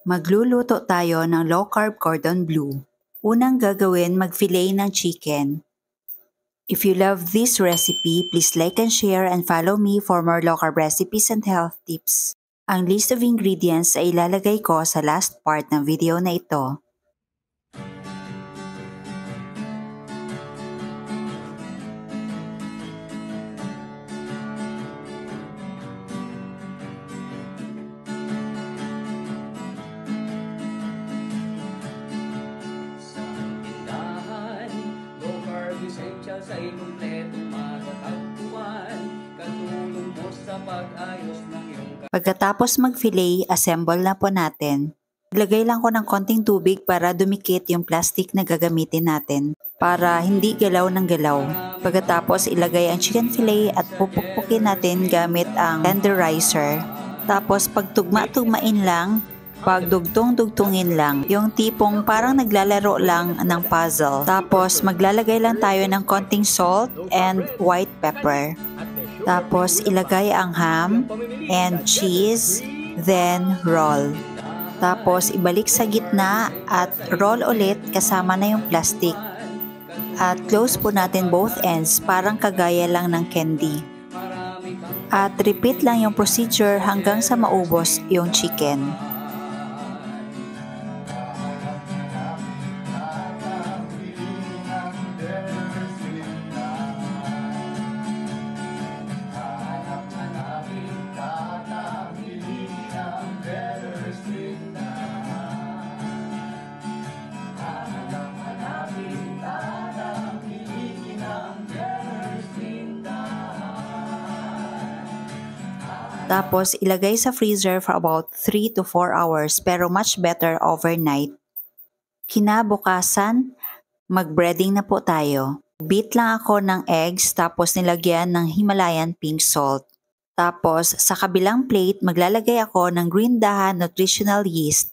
Magluluto tayo ng low-carb cordon bleu. Unang gagawin, mag-fillet ng chicken. If you love this recipe, please like and share and follow me for more low-carb recipes and health tips. Ang list of ingredients ay ilalagay ko sa last part ng video na ito. Ay kumpletong matatagpuan, katulong mo sa pag-ayos ng iyong Pagkatapos mag-fillet, assemble na po natin. Maglagay lang ko ng konting tubig para dumikit yung plastic na gagamitin natin para hindi galaw ng galaw. Pagkatapos ilagay ang chicken fillet at pupukpukin natin gamit ang tenderizer. Tapos pagtugma-tugmain lang, pagdugtong-dugtungin lang, yung tipong parang naglalaro lang ng puzzle. Tapos maglalagay lang tayo ng konting salt and white pepper. Tapos ilagay ang ham and cheese, then roll. Tapos ibalik sa gitna at roll ulit kasama na yung plastic. At close po natin both ends, parang kagaya lang ng candy. At repeat lang yung procedure hanggang sa maubos yung chicken. Tapos ilagay sa freezer for about 3 to 4 hours pero much better overnight. Kinabukasan, mag-breading na po tayo. Beat lang ako ng eggs tapos nilagyan ng Himalayan pink salt. Tapos sa kabilang plate, maglalagay ako ng green dahan nutritional yeast.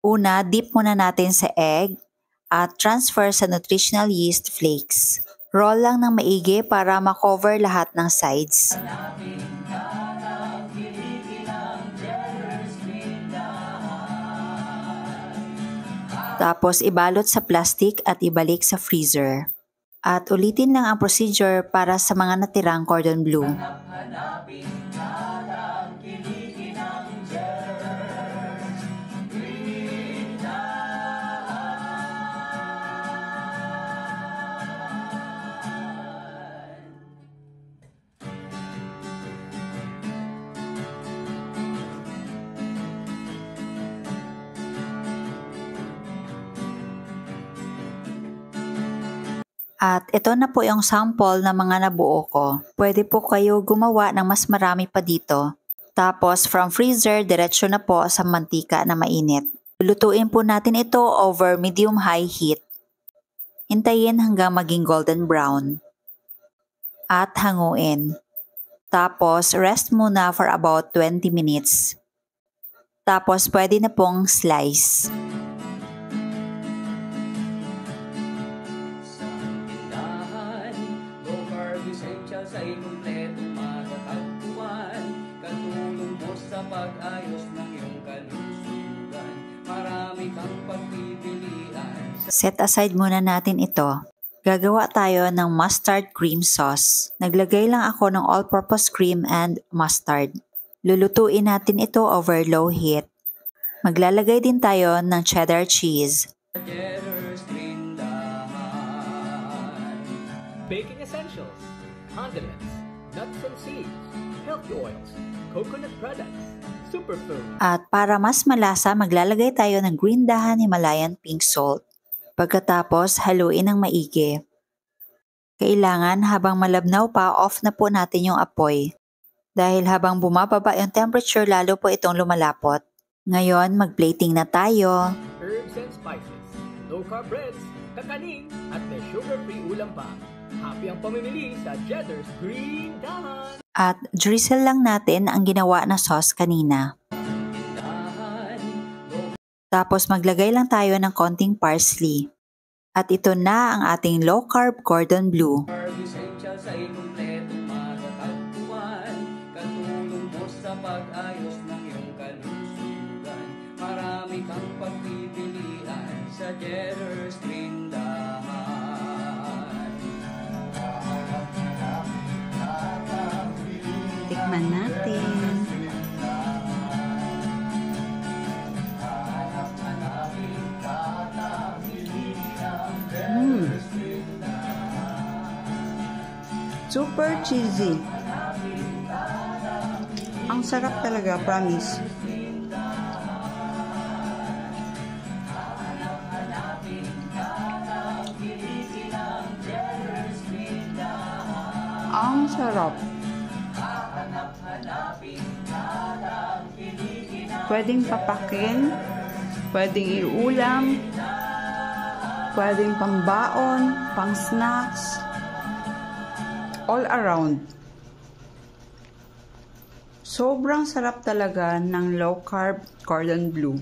Una, dip muna natin sa egg at transfer sa nutritional yeast flakes. Roll lang ng maigi para makover lahat ng sides. Tapos ibalot sa plastic at ibalik sa freezer. At ulitin lang ang procedure para sa mga natirang cordon bleu. At ito na po yung sample ng mga nabuo ko. Pwede po kayo gumawa ng mas marami pa dito. Tapos from freezer, diretso na po sa mantika na mainit. Lutuin po natin ito over medium-high heat. Hintayin hanggang maging golden brown. At hanguin. Tapos rest muna for about 20 minutes. Tapos pwede na pong slice. Ay kumpletong matatagpuan, katulong mo sa pag-ayos ng iyong kalusugan. Marami kang pagpipilian. Set aside muna natin ito. Gagawa tayo ng mustard cream sauce. Naglagay lang ako ng all-purpose cream and mustard. Lulutuin natin ito over low heat. Maglalagay din tayo ng cheddar cheese. Baking essentials, condiments, nuts and seeds, healthy oils, coconut products, superfood. At para mas malasa, maglalagay tayo ng green dahan Himalayan pink salt. Pagkatapos, haluin ng maigi. Kailangan habang malabnaw pa, off na po natin yung apoy. Dahil habang bumababa yung temperature, lalo po itong lumalapot. Ngayon, mag-plating na tayo. Herbs and spices, low-carb breads, kakaning, at may sugar-free ulam pa. Happy ang pamimili sa Cheddar's Green Dahan. At drizzle lang natin ang ginawa na sauce kanina. Tapos maglagay lang tayo ng konting parsley. At ito na ang ating low-carb cordon bleu. Ay kumpletong matatagpuan, katulong mo sa pag-ayos ng iyong kalusugan. Marami marami kang pagpipilian sa Jetter's Tindahan. Tikman natin. Super cheesy. Ang sarap talaga, promise. Ang sarap. Pwedeng papakin, pwedeng iulam, pwedeng pambaon, pang snacks, all around. Sobrang sarap talaga ng low carb cordon bleu.